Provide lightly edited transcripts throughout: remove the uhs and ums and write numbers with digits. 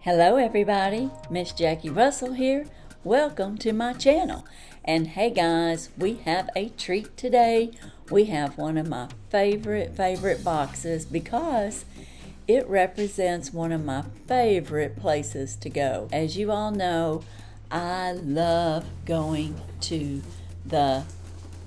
Hello everybody, Miss Jackie Russell here. Welcome to my channel. And hey guys, we have a treat today. We have one of my favorite boxes because it represents one of my favorite places to go. As you all know, I love going to the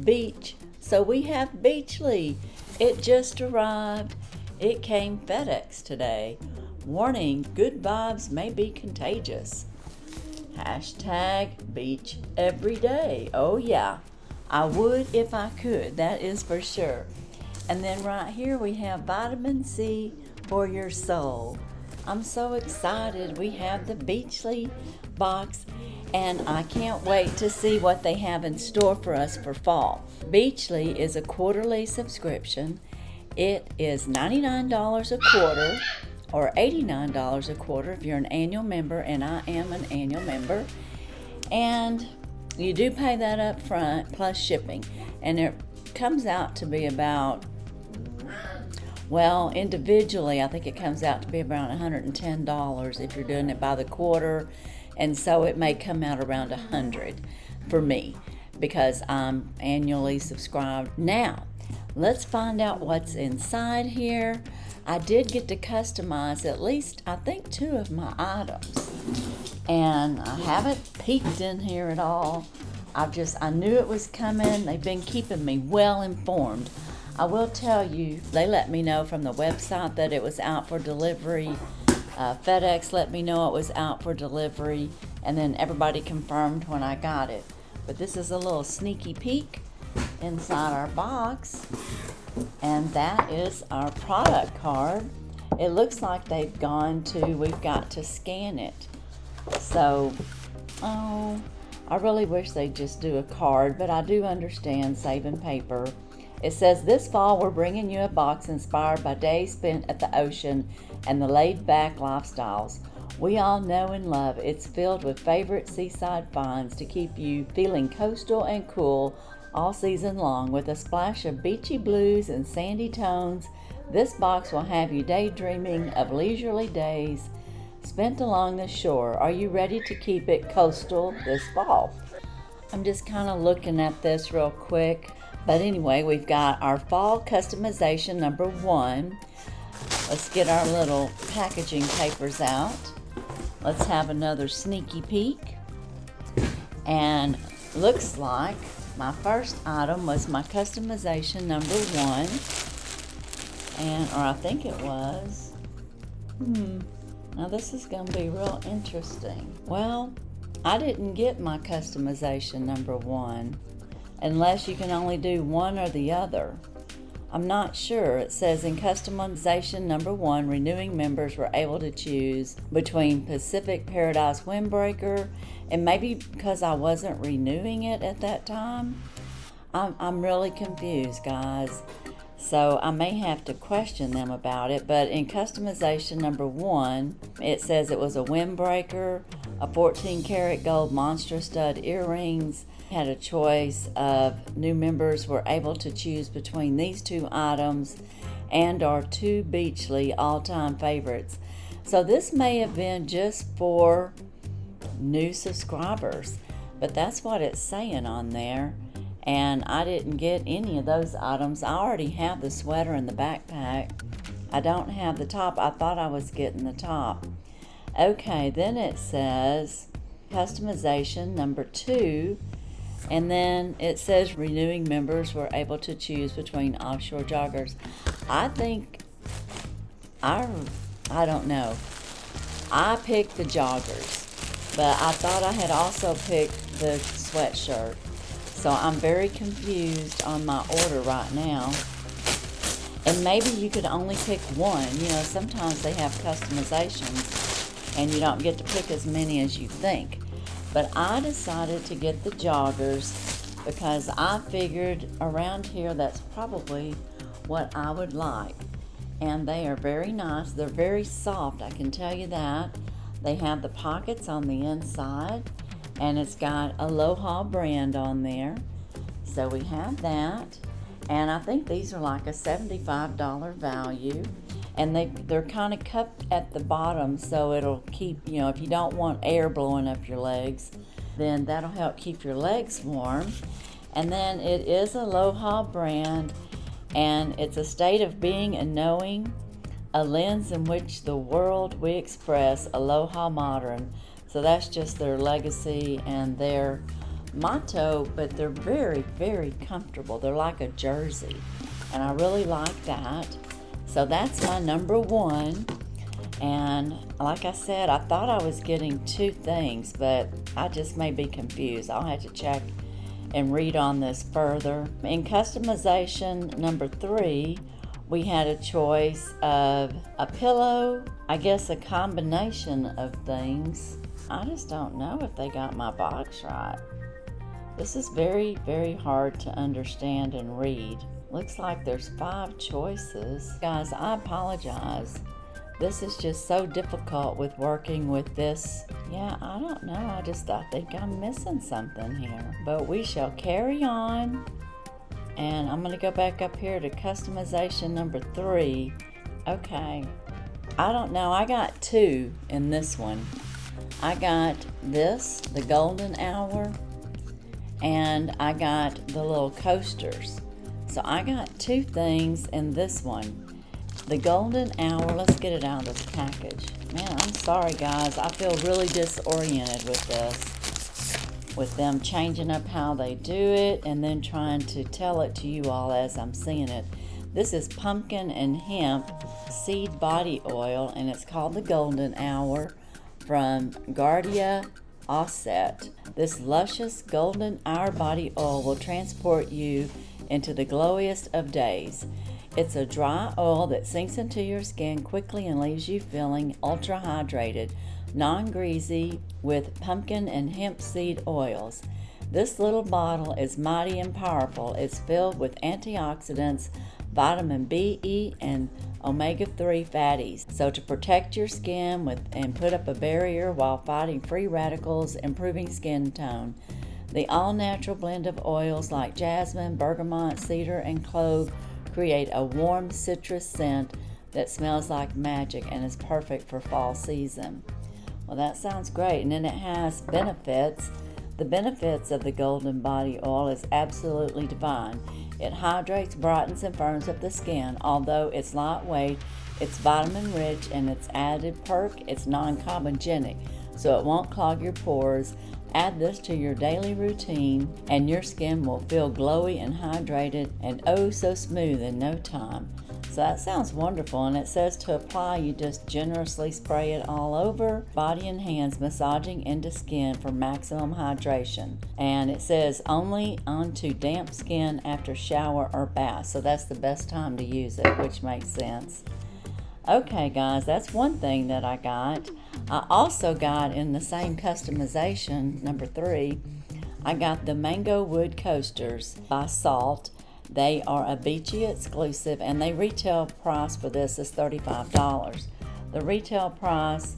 beach. So we have Beachly. It just arrived. It came FedEx today. Warning, good vibes may be contagious. Hashtag beach every day. Oh yeah, I would if I could, that is for sure. And then right here we have vitamin C for your soul. I'm so excited. We have the Beachly box and I can't wait to see what they have in store for us for fall. Beachly is a quarterly subscription. It is $99 a quarter or $89 a quarter if you're an annual member, and I am an annual member. And you do pay that up front plus shipping. And it comes out to be about, well, individually, I think it comes out to be around $110 if you're doing it by the quarter. And so it may come out around $100 for me because I'm annually subscribed. Now, let's find out what's inside here. I did get to customize at least, I think, 2 of my items. And I haven't peeked in here at all. I knew it was coming. They've been keeping me well informed. I will tell you, they let me know from the website that it was out for delivery. FedEx let me know it was out for delivery. And then everybody confirmed when I got it. But this is a little sneaky peek inside our box. And that is our product card. It looks like we've got to scan it. So, I really wish they'd just do a card, but I do understand saving paper. It says, this fall we're bringing you a box inspired by days spent at the ocean and the laid-back lifestyles we all know and love. It's filled with favorite seaside finds to keep you feeling coastal and cool all season long. With a splash of beachy blues and sandy tones, this box will have you daydreaming of leisurely days spent along the shore. Are you ready to keep it coastal this fall? I'm just kind of looking at this real quick. But anyway, we've got our fall customization number 1. Let's get our little packaging papers out. Let's have another sneaky peek. And looks like my first item was my customization number 1, or I think it was. Now this is going to be real interesting. Well, I didn't get my customization number 1, unless you can only do one or the other. I'm not sure. It says in customization number 1, renewing members were able to choose between Pacific Paradise Windbreaker, and maybe because I wasn't renewing it at that time, I'm really confused, guys. So I may have to question them about it. But in customization number 1, it says it was a windbreaker, a 14 karat gold monster stud earrings. Had a choice of new members were able to choose between these 2 items and our 2 Beachly all-time favorites. So this may have been just for new subscribers, but that's what it's saying on there. And I didn't get any of those items. I already have the sweater and the backpack. I don't have the top. I thought I was getting the top. Okay, then it says customization number 2. And then it says renewing members were able to choose between offshore joggers. I think, I don't know. I picked the joggers, but I thought I had also picked the sweatshirt. So I'm very confused on my order right now. And maybe you could only pick one. You know, sometimes they have customizations and you don't get to pick as many as you think. But I decided to get the joggers because I figured around here that's probably what I would like. And they are very nice. They're very soft, I can tell you that. They have the pockets on the inside, and it's got Aloha brand on there. So we have that. And I think these are like a $75 value. and they're kind of cupped at the bottom, so it'll keep, if you don't want air blowing up your legs, then that'll help keep your legs warm. And then it is Aloha brand, and it's a state of being and knowing, a lens in which the world we express, Aloha modern. So that's just their legacy and their motto, but they're very, very comfortable. They're like a jersey, and I really like that. So that's my number one. And like I said, I thought I was getting two things, but I just may be confused. I'll have to check and read on this further. In customization number 3, we had a choice of a pillow, I guess a combination of things. I just don't know if they got my box right. This is very, very hard to understand and read. Looks like there's 5 choices. Guys, I apologize. This is just so difficult with working with this. Yeah, I don't know. I think I'm missing something here. But we shall carry on. And I'm going to go back up here to customization number 3. Okay. I don't know. I got 2 in this one. I got this, the golden hour, and I got the little coasters. So I got 2 things in this one. The golden hour, let's get it out of this package. Man, I'm sorry guys, I feel really disoriented with this. With them changing up how they do it and then trying to tell it to you all as I'm seeing it. This is pumpkin and hemp seed body oil, and it's called the golden hour from Guardia Offset. This luscious golden hour body oil will transport you into the glowiest of days. It's a dry oil that sinks into your skin quickly and leaves you feeling ultra hydrated, non-greasy, with pumpkin and hemp seed oils. This little bottle is mighty and powerful. It's filled with antioxidants, vitamin B, E, and omega-3 fatties. So to protect your skin and put up a barrier while fighting free radicals, improving skin tone. The all-natural blend of oils like jasmine, bergamot, cedar, and clove create a warm citrus scent that smells like magic and is perfect for fall season. Well, that sounds great. And then it has benefits. The benefits of the golden body oil is absolutely divine. It hydrates, brightens, and firms up the skin. Although it's lightweight, it's vitamin rich, and its added perk, it's non-comedogenic, so it won't clog your pores. Add this to your daily routine and your skin will feel glowy and hydrated and oh so smooth in no time. So that sounds wonderful, and it says to apply, you just generously spray it all over body and hands, massaging into skin for maximum hydration. And it says only onto damp skin after shower or bath, so that's the best time to use it, which makes sense. Okay guys, that's one thing that I got. I also got in the same customization, number 3, I got the Mango Wood Coasters by Salt. They are a Beachy exclusive, and the retail price for this is $35. The retail price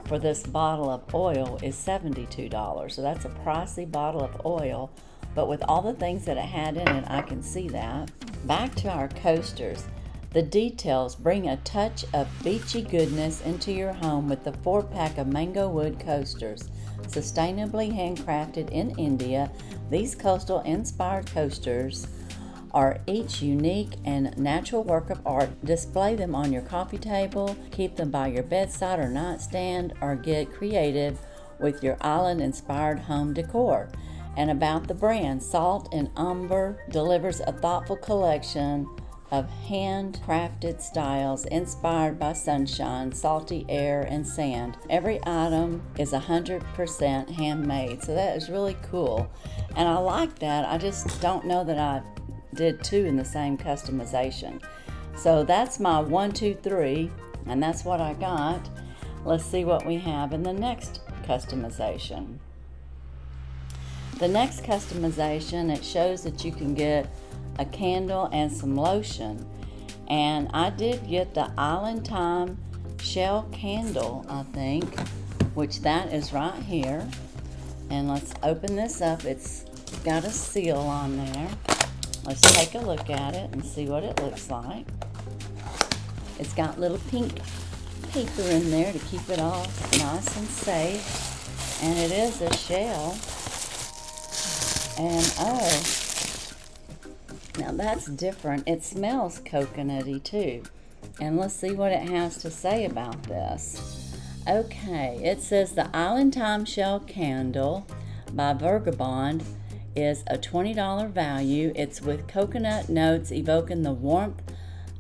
for this bottle of oil is $72, so that's a pricey bottle of oil, but with all the things that it had in it, I can see that. Back to our coasters. The details bring a touch of beachy goodness into your home with the 4-pack of Mango Wood Coasters. Sustainably handcrafted in India, these coastal-inspired coasters are each unique and natural work of art. Display them on your coffee table, keep them by your bedside or nightstand, or get creative with your island-inspired home decor. And about the brand, Salt and Umber delivers a thoughtful collection of handcrafted styles inspired by sunshine, salty air, and sand. Every item is 100% handmade, so that is really cool. And I like that. I just don't know that I did 2 in the same customization. So that's my 1, 2, 3, and that's what I got. Let's see what we have in the next customization. The next customization, it shows that you can get a candle and some lotion, and I did get the Island Time Shell Candle, I think, which that is right here. And let's open this up. It's got a seal on there. Let's take a look at it and see what it looks like. It's got little pink paper in there to keep it all nice and safe. And it is a shell. And oh, now that's different. It smells coconutty too. And let's see what it has to say about this. Okay, it says the Island Time Shell Candle by Vagabond is a $20 value. It's with coconut notes evoking the warmth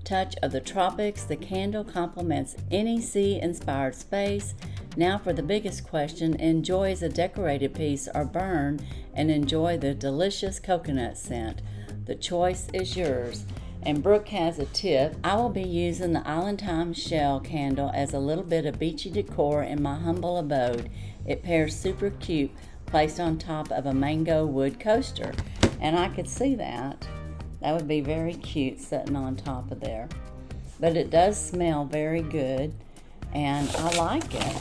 touch of the tropics. The candle complements any sea-inspired space. Now for the biggest question, enjoy as a decorated piece or burn and enjoy the delicious coconut scent. The choice is yours. And Brooke has a tip. I will be using the Island Time Shell Candle as a little bit of beachy decor in my humble abode. It pairs super cute, placed on top of a mango wood coaster. And I could see that. That would be very cute sitting on top of there. But it does smell very good, and I like it.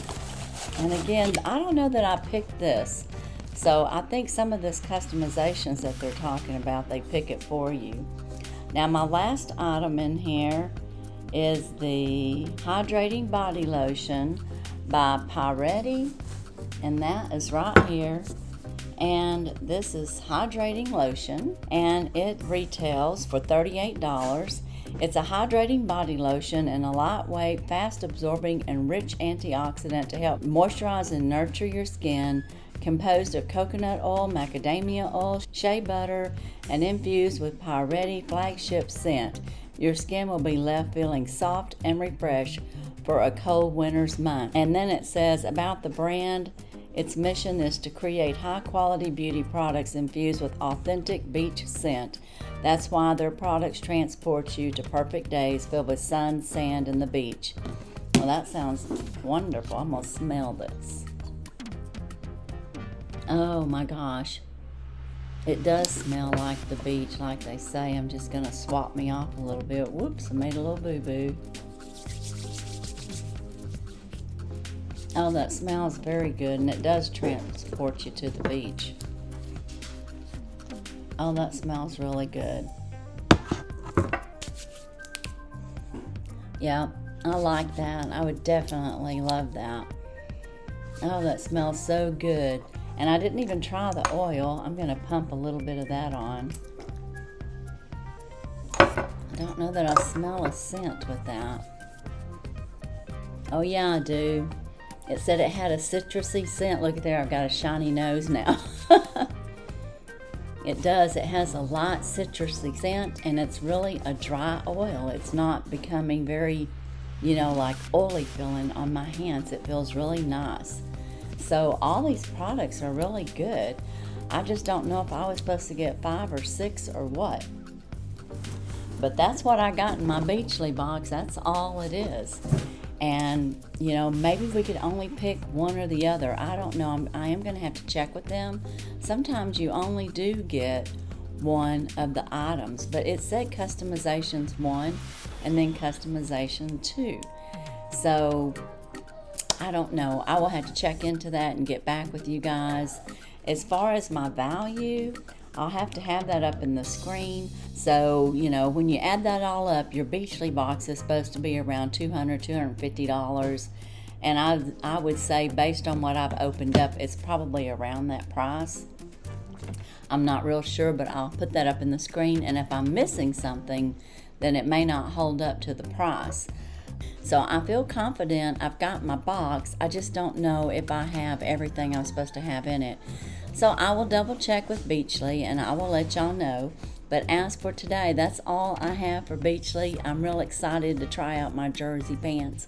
And again, I don't know that I picked this. So I think some of this customizations that they're talking about, they pick it for you. Now my last item in here is the Hydrating Body Lotion by Pyretti, and that is right here. And this is hydrating lotion, and it retails for $38. It's a hydrating body lotion and a lightweight, fast absorbing, and rich antioxidant to help moisturize and nurture your skin. Composed of coconut oil, macadamia oil, shea butter, and infused with Pyretti flagship scent. Your skin will be left feeling soft and refreshed for a cold winter's month. And then it says about the brand, its mission is to create high-quality beauty products infused with authentic beach scent. That's why their products transport you to perfect days filled with sun, sand, and the beach. Well, that sounds wonderful. I'm going to smell this. Oh my gosh. It does smell like the beach, like they say. I'm just going to swap me off a little bit. Whoops, I made a little boo-boo. Oh, that smells very good, and it does transport you to the beach. Oh, that smells really good. Yeah, I like that. I would definitely love that. Oh, that smells so good. And I didn't even try the oil. I'm going to pump a little bit of that on. I don't know that I smell a scent with that. Oh, yeah, I do. It said it had a citrusy scent. Look at there, I've got a shiny nose now. It does. It has a light citrusy scent, and it's really a dry oil. It's not becoming very, like oily feeling on my hands. It feels really nice. So all these products are really good. I just don't know if I was supposed to get 5 or 6 or what. But that's what I got in my Beachly box. That's all it is. And, maybe we could only pick one or the other. I don't know. I am going to have to check with them. Sometimes you only do get one of the items, but it said customizations 1 and then customization 2. So, I don't know. I will have to check into that and get back with you guys. As far as my value, I'll have to have that up in the screen. So, when you add that all up, your Beachly box is supposed to be around $200, $250. And I would say, based on what I've opened up, it's probably around that price. I'm not real sure, but I'll put that up in the screen. And if I'm missing something, then it may not hold up to the price. So I feel confident I've got my box. I just don't know if I have everything I'm supposed to have in it. So I will double check with Beachly and I will let y'all know. But as for today, that's all I have for Beachly. I'm real excited to try out my jersey pants.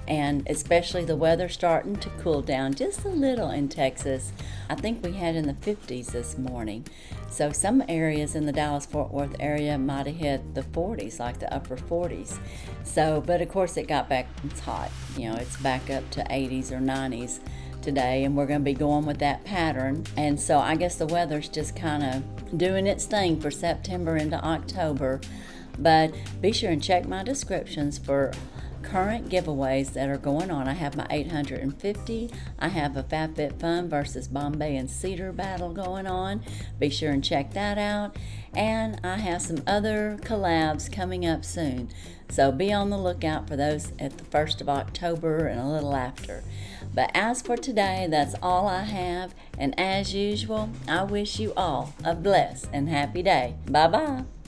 And especially the weather starting to cool down just a little in Texas. I think we had in the 50s this morning. So some areas in the Dallas-Fort Worth area might have hit the 40s, like the upper 40s. So, but of course it got back, it's hot. It's back up to 80s or 90s today, and we're going to be going with that pattern. And so I guess the weather's just kind of doing its thing for September into October. But be sure and check my descriptions for current giveaways that are going on. I have my 850. I have a Fabfitfun versus Bombay and Cedar battle going on. Be sure and check that out. And I have some other collabs coming up soon. So be on the lookout for those at the 1st of October and a little after. But as for today, that's all I have. And as usual, I wish you all a blessed and happy day. Bye-bye.